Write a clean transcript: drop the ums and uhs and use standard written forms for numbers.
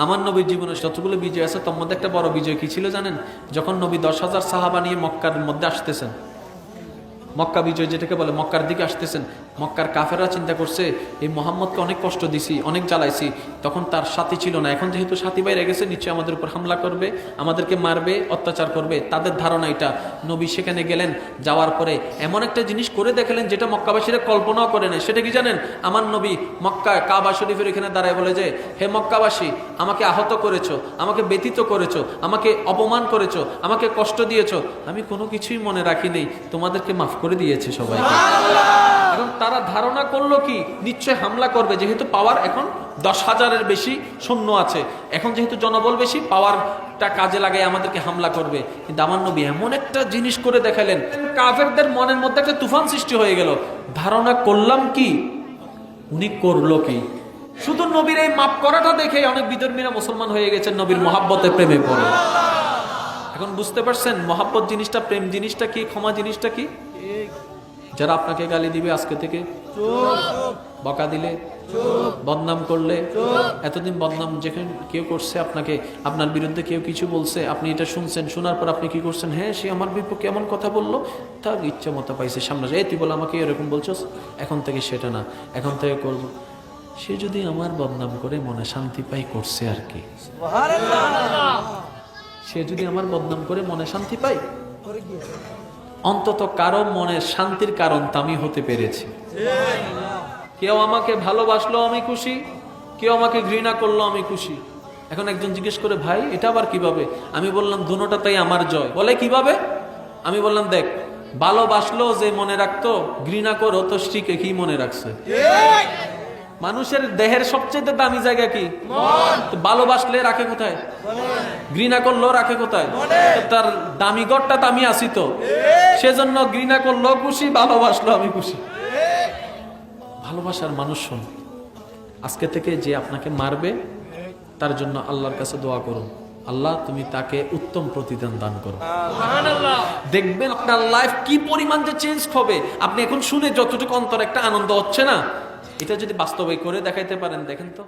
আমার নবীর জীবনে যতগুলো বিজয় আছে তার মধ্যে একটা বড় বিজয় কি ছিল জানেন? যখন নবী 10,000 সাহাবা নিয়ে মক্কার মধ্যে আসতেছেন, মক্কা বিজয় যেটাকে বলে, মক্কার দিকে আসতেছেন, মক্কার কাফেররা চিন্তা করছে এই মোহাম্মদকে অনেক কষ্ট দিছি, অনেক জ্বালাইছি, তখন তার সাথী ছিল না, এখন যেহেতু সাথী বাইরে গেছে নিশ্চয়ই আমাদের উপর হামলা করবে, আমাদেরকে মারবে, অত্যাচার করবে। তাদের ধারণা এটা। নবী সেখানে গেলেন, যাওয়ার পরে এমন একটা জিনিস করে দেখালেন যেটা মক্কাবাসীরা কল্পনাও করে নেয়। সেটা কি জানেন? আমার নবী মক্কায় কাবা শরীফের এখানে দাঁড়ায় বলে যে, হে মক্কাবাসী, আমাকে আহত করেছো, আমাকে ব্যতীত করেছো, আমাকে অপমান করেছো, আমাকে কষ্ট দিয়েছো, আমি কোনো কিছুই মনে রাখি নেই, তোমাদেরকে মাফ করে দিয়েছে সবাইকে। এখন তারা ধারণা করলো কি নিশ্চয় হামলা করবে, যেহেতু পাওয়ার এখন 10,000-এর বেশি সৈন্য আছে, এখন যেহেতু জনবল বেশি, পাওয়ারটা কাজে লাগাই আমাদেরকে হামলা করবে। কিন্তু আমার নবী এমন একটা জিনিস করে দেখালেন, কাফেরদের মনের মধ্যে একটা তুফান সৃষ্টি হয়ে গেল। ধারণা করলাম কি, উনি করলো কি? শুধু নবীর এই মাফ করাটা দেখে অনেক বিধর্মীরা মুসলমান হয়ে গেছেন, নবীর মহাব্বতে প্রেমে পড়ে। এখন বুঝতে পারছেন মহাব্বত জিনিসটা, প্রেম জিনিসটা কি, ক্ষমা জিনিসটা কি? যারা আপনাকে গালি দিবে আজকে থেকে বকা দিলে, বদনাম করলে, এতদিন বদনাম যেখানে কেউ করছে আপনাকে, আপনার বিরুদ্ধে কেউ কিছু বলছে, আপনি এটা শুনছেন, শোনার পর আপনি কি করছেন? হ্যাঁ, সে আমার বিপক্ষে এমন কথা বললো, তার ইচ্ছা মতো পাইছে সামনে, এই তুই বল আমাকে এরকম বলছস, এখন থেকে সেটা না, এখন থেকে করব। সে যদি আমার বদনাম করে মনে শান্তি পাই, করছে আর কি। সে যদি আমার বদনাম করে মনে শান্তি পাই, অন্তত কারো মনে শান্তির কারণ তা আমি হতে পেরেছি। কেউ আমাকে ভালোবাসলো আমি খুশি, কেউ আমাকে ঘৃণা করলো আমি খুশি। এখন একজন জিজ্ঞেস করে, ভাই এটা আবার কিভাবে? আমি বললাম দুটোটা তাই আমার জয়। বলে কিভাবে? আমি বললাম দেখ, ভালোবাসলো যে মনে রাখতো, ঘৃণা করো তো ঠিক কি মনে রাখছে। মানুষের দেহের সবচেয়ে দামি জায়গা কি? ভালোবাসলে রাখে কোথায়? ঘৃণা করলো রাখে কোথায়? তার দামি ঘরটা আমি আসি তো, সেজন্য ঘৃণা করলো খুশি, ভালোবাসলো আমি খুশি। ভালোবাসার মানুষ শোন, আজকে থেকে যে আপনাকে মারবে তার জন্য আল্লাহর কাছে দোয়া করুন, আল্লাহ তুমি তাকে উত্তম প্রতিদান দান করো। দেখবেন আপনার লাইফ কি পরিমাণ যে চেঞ্জ হবে। আপনি এখন শুনে যতটুকু অন্তর একটা আনন্দ হচ্ছে না, এটা যদি বাস্তবে করে দেখাইতে পারেন, দেখেন তো।